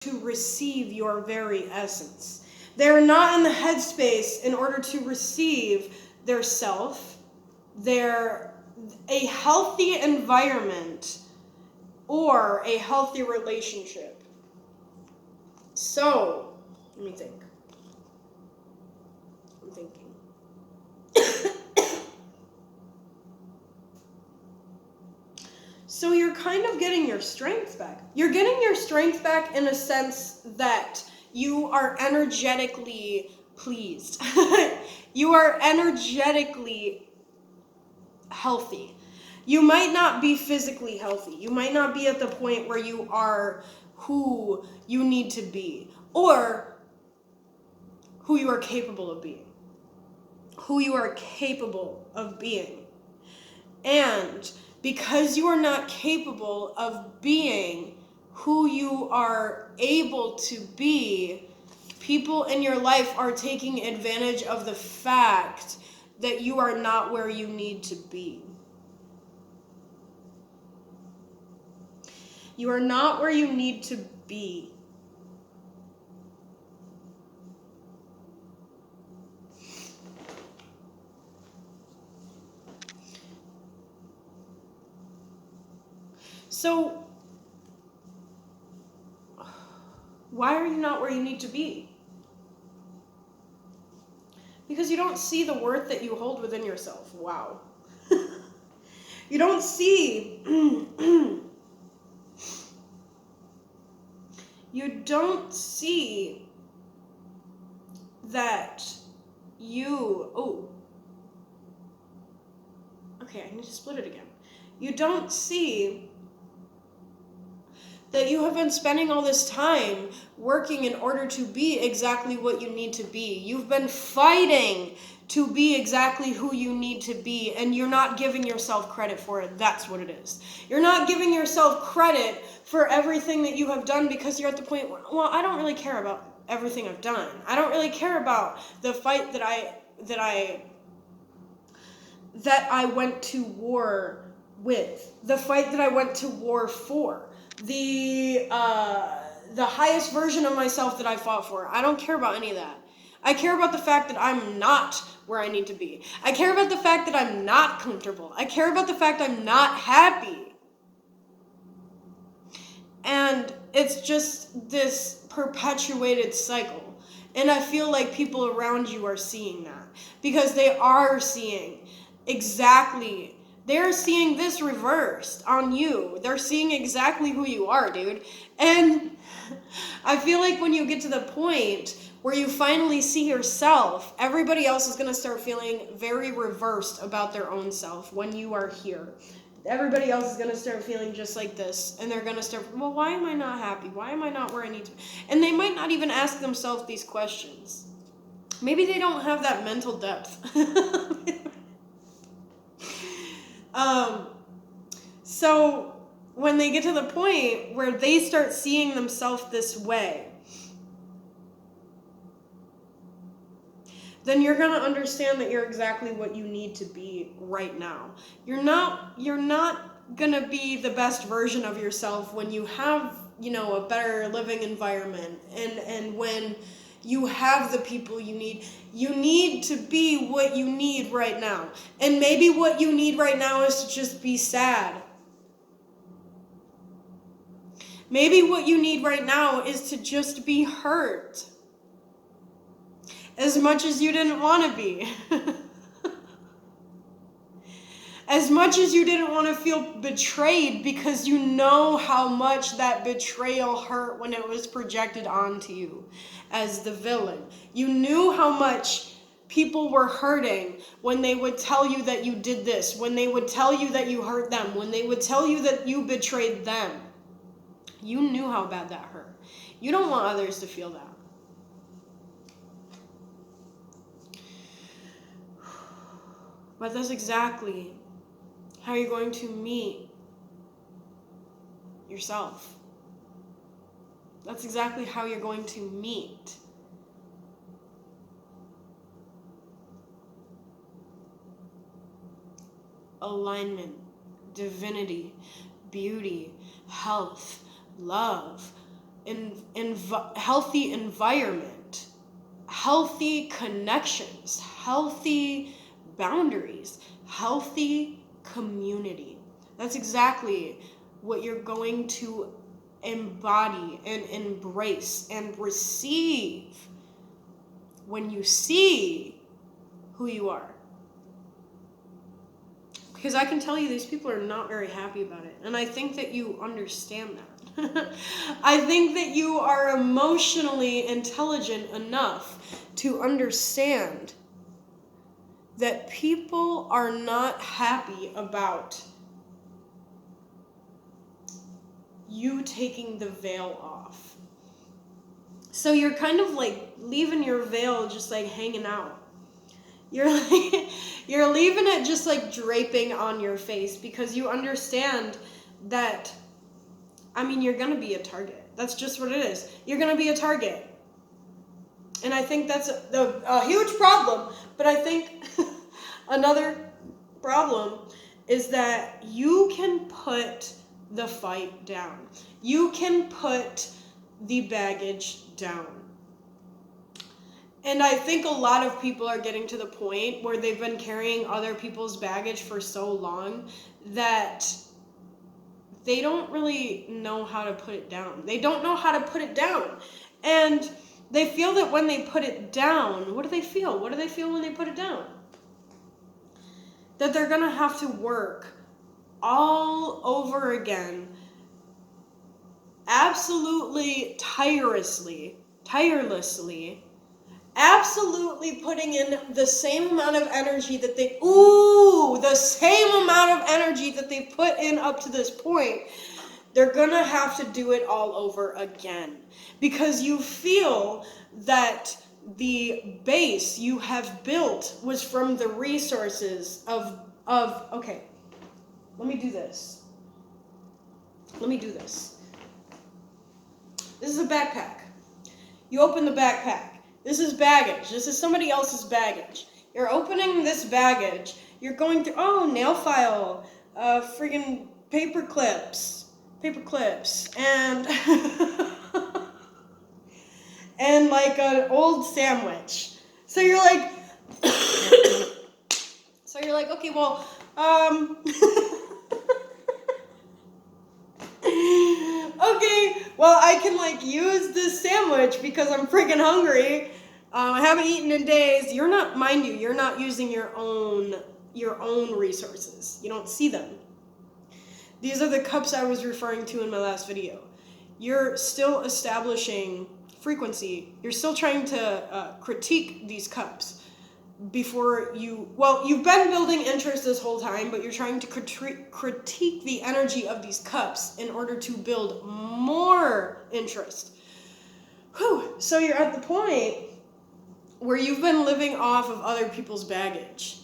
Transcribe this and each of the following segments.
to receive your very essence. They're not in the headspace in order to receive their self, their a healthy environment, or a healthy relationship. So, let me think. I'm thinking. So you're kind of getting your strength back. You're getting your strength back in a sense that you are energetically pleased. You are energetically healthy. You might not be physically healthy. You might not be at the point where you are who you need to be, or who you are capable of being. Who you are capable of being. And because you are not capable of being who you are able to be, people in your life are taking advantage of the fact that you are not where you need to be. You are not where you need to be. So, why are you not where you need to be? Because you don't see the worth that you hold within yourself. Wow. You don't see you don't see that okay, I need to split it again. You don't see that you have been spending all this time working in order to be exactly what you need to be. You've been fighting to be exactly who you need to be, and you're not giving yourself credit for it. That's what it is. You're not giving yourself credit for everything that you have done because you're at the point where, well, I don't really care about everything I've done. I don't really care about the fight that I went to war with, the fight that I went to war for, the highest version of myself that I fought for. I don't care about any of that. I care about the fact that I'm not where I need to be. I care about the fact that I'm not comfortable. I care about the fact I'm not happy. And it's just this perpetuated cycle. And I feel like people around you are seeing that. Because they are seeing exactly, they're seeing this reversed on you. They're seeing exactly who you are, dude. And I feel like when you get to the point where you finally see yourself, everybody else is going to start feeling very reversed about their own self when you are here. Everybody else is going to start feeling just like this, and they're going to start, well, why am I not happy? Why am I not where I need to be? And they might not even ask themselves these questions. Maybe they don't have that mental depth. So when they get to the point where they start seeing themselves this way, then you're going to understand that you're exactly what you need to be right now. You're not going to be the best version of yourself when you have, a better living environment and when you have the people you need. You need to be what you need right now. And maybe what you need right now is to just be sad. Maybe what you need right now is to just be hurt. As much as you didn't want to be. As much as you didn't want to feel betrayed because you know how much that betrayal hurt when it was projected onto you as the villain. You knew how much people were hurting when they would tell you that you did this, when they would tell you that you hurt them, when they would tell you that you betrayed them. You knew how bad that hurt. You don't want others to feel that. But that's exactly how you're going to meet yourself. That's exactly how you're going to meet alignment, divinity, beauty, health, love, healthy environment, healthy connections, healthy boundaries, healthy community. That's exactly what you're going to embody and embrace and receive when you see who you are. Because I can tell you these people are not very happy about it. And I think that you understand that. I think that you are emotionally intelligent enough to understand that people are not happy about you taking the veil off. So you're kind of like leaving your veil just like hanging out. You're leaving it just like draping on your face because you understand that, I mean, you're going to be a target. That's just what it is. You're going to be a target. And I think that's a huge problem. But I think another problem is that you can put the fight down. You can put the baggage down. And I think a lot of people are getting to the point where they've been carrying other people's baggage for so long that they don't really know how to put it down. They don't know how to put it down. And they feel that when they put it down, what do they feel? What do they feel when they put it down? That they're going to have to work all over again, absolutely tirelessly, absolutely putting in the same amount of energy that they put in up to this point. They're gonna have to do it all over again because you feel that the base you have built was from the resources of okay, let me do this. This is a backpack. You open the backpack. This is baggage. This is somebody else's baggage. You're opening this baggage. You're going through, nail file, friggin' paper clips, and and like an old sandwich. So you're like, okay, well, okay, well, I can like use this sandwich because I'm freaking hungry. I haven't eaten in days. You're not using your own resources. You don't see them. These are the cups I was referring to in my last video. You're still establishing frequency. You're still trying to critique these cups before you've been building interest this whole time, but you're trying to critique the energy of these cups in order to build more interest. Whew. So you're at the point where you've been living off of other people's baggage.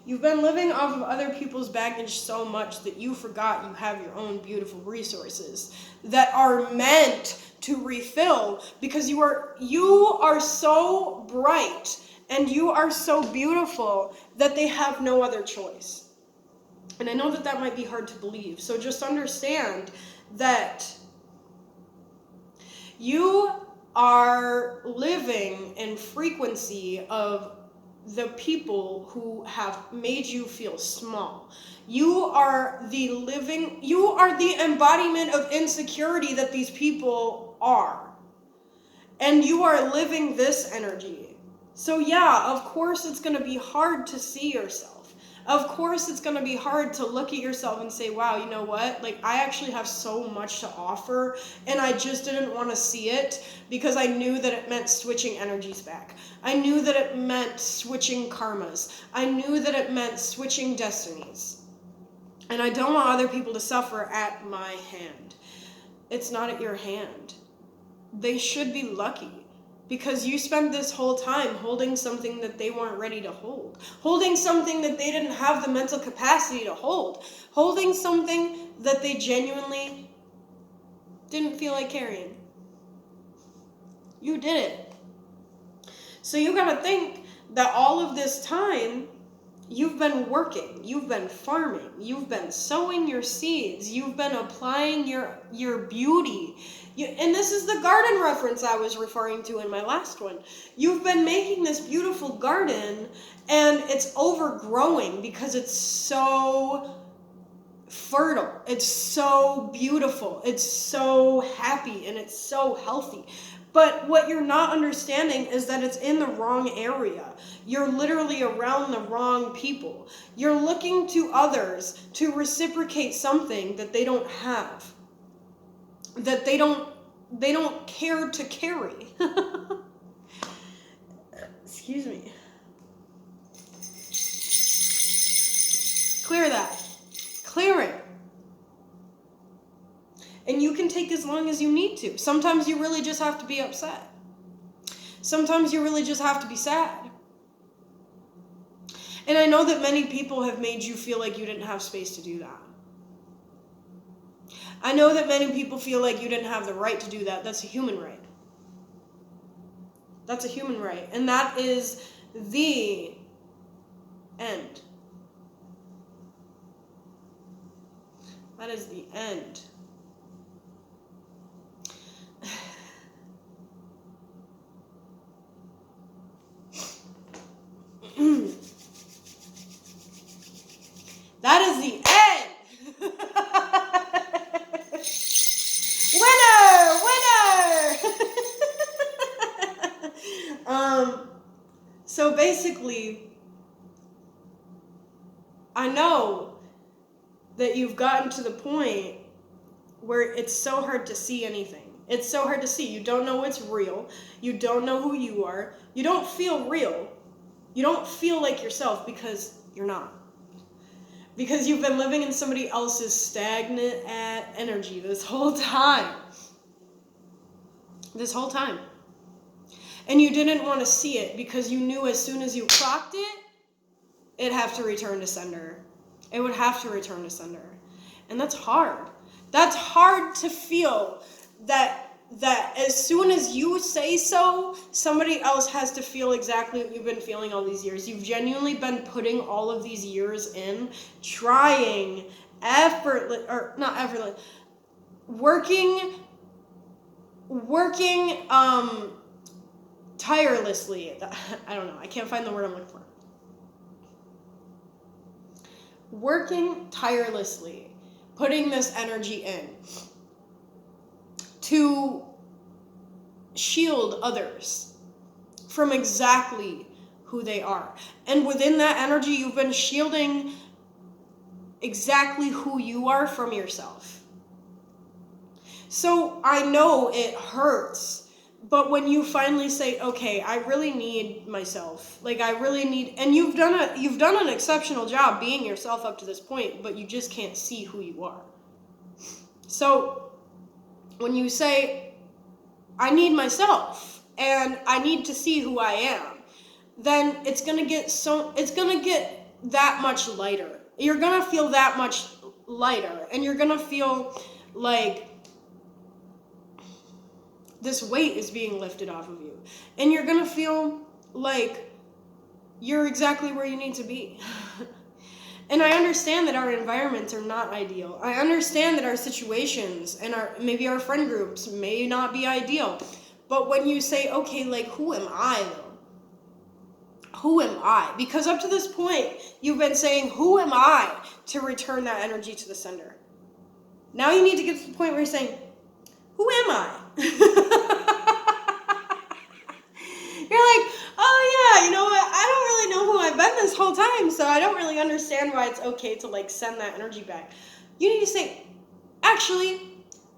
You've been living off of other people's baggage so much that you forgot you have your own beautiful resources that are meant to refill because you are so bright and you are so beautiful that they have no other choice. And I know that might be hard to believe. So just understand that you are living in frequency of the people who have made you feel small. You are the embodiment of insecurity that these people are. And you are living this energy. So yeah, of course it's going to be hard to see yourself. Of course it's going to be hard to look at yourself and say, wow, you know what? Like, I actually have so much to offer, and I just didn't want to see it because I knew that it meant switching energies back. I knew that it meant switching karmas. I knew that it meant switching destinies. And I don't want other people to suffer at my hand. It's not at your hand. They should be lucky. Because you spent this whole time holding something that they weren't ready to hold. Holding something that they didn't have the mental capacity to hold. Holding something that they genuinely didn't feel like carrying. You did it. So you gotta think that all of this time You've been working, you've been farming, you've been sowing your seeds, you've been applying your beauty. And this is the garden reference I was referring to in my last one. You've been making this beautiful garden, and it's overgrowing because it's so fertile, it's so beautiful, it's so happy, and it's so healthy. But what you're not understanding is that it's in the wrong area. You're literally around the wrong people. You're looking to others to reciprocate something that they don't have, that they don't care to carry. Excuse me. Clear that. Clear it. And you can take as long as you need to. Sometimes you really just have to be upset. Sometimes you really just have to be sad. And I know that many people have made you feel like you didn't have space to do that. I know that many people feel like you didn't have the right to do that. That's a human right. That's a human right. And that is the end. That is the end. That is the end. Winner! So basically, I know that you've gotten to the point where it's so hard to see anything. It's so hard to see. You don't know what's real. You don't know who you are. You don't feel real. You don't feel like yourself because you're not. Because you've been living in somebody else's stagnant energy this whole time. This whole time. And you didn't want to see it because you knew as soon as you clocked it, it'd have to return to sender. It would have to return to sender. And that's hard. That's hard to feel that as soon as you say so, somebody else has to feel exactly what you've been feeling all these years. You've genuinely been putting all of these years in, trying, working tirelessly. I don't know. I can't find the word I'm looking for. Working tirelessly, putting this energy in to shield others from exactly who they are. And within that energy, you've been shielding exactly who you are from yourself. So I know it hurts, but when you finally say, okay, I really need myself, like I really need, and you've done an exceptional job being yourself up to this point, but you just can't see who you are. So when you say, I need myself and I need to see who I am, then it's going to get that much lighter. You're going to feel that much lighter, and you're going to feel like this weight is being lifted off of you. And you're going to feel like you're exactly where you need to be. And I understand that our environments are not ideal. I understand that our situations and maybe our friend groups may not be ideal. But when you say, okay, like, who am I, though? Who am I? Because up to this point, you've been saying, who am I, to return that energy to the sender. Now you need to get to the point where you're saying, who am I? You're like, oh yeah, you know what? I don't really know who I've been this whole time, so I don't really understand why it's okay to like send that energy back. You need to say, actually,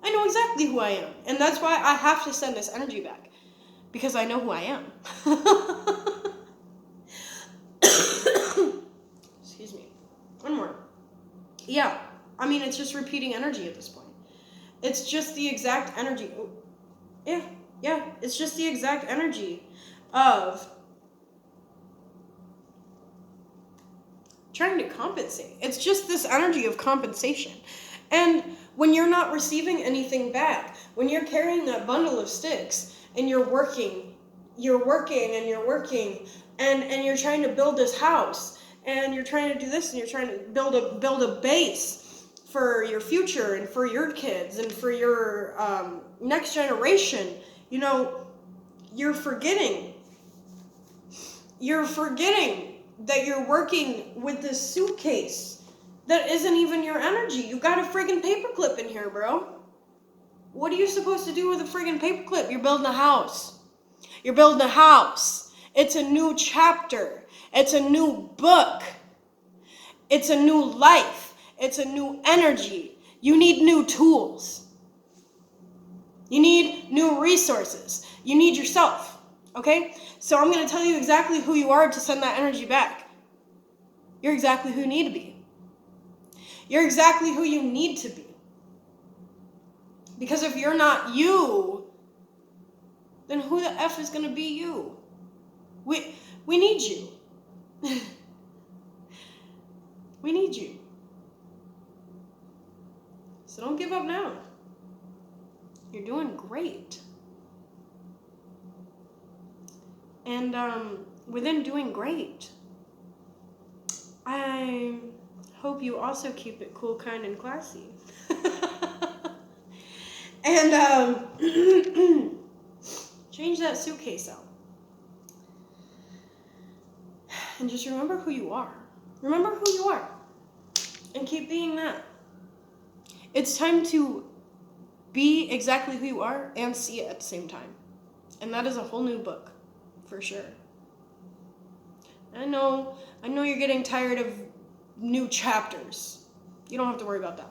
I know exactly who I am, and that's why I have to send this energy back, because I know who I am. Excuse me. One more. Yeah, I mean, it's just repeating energy at this point. It's just the exact energy. Oh, yeah, it's just the exact energy of trying to compensate. It's just this energy of compensation. And when you're not receiving anything back, when you're carrying that bundle of sticks and you're working and you're trying to build this house, and you're trying to do this, and you're trying to build a base for your future and for your kids and for your next generation, you know, you're forgetting that you're working with this suitcase that isn't even your energy. You got a friggin' paperclip in here, bro. What are you supposed to do with a friggin' paperclip? You're building a house. You're building a house. It's a new chapter. It's a new book. It's a new life. It's a new energy. You need new tools. You need new resources. You need yourself. Okay? So I'm going to tell you exactly who you are to send that energy back. You're exactly who you need to be. You're exactly who you need to be. Because if you're not you, then who the F is going to be you? We need you. We need you. So don't give up now. You're doing great. And within doing great, I hope you also keep it cool, kind, and classy. And change that suitcase out. And just remember who you are. Remember who you are. And keep being that. It's time to be exactly who you are and see it at the same time. And that is a whole new book, for sure. I know you're getting tired of new chapters. You don't have to worry about that.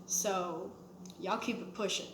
So, y'all keep it pushing.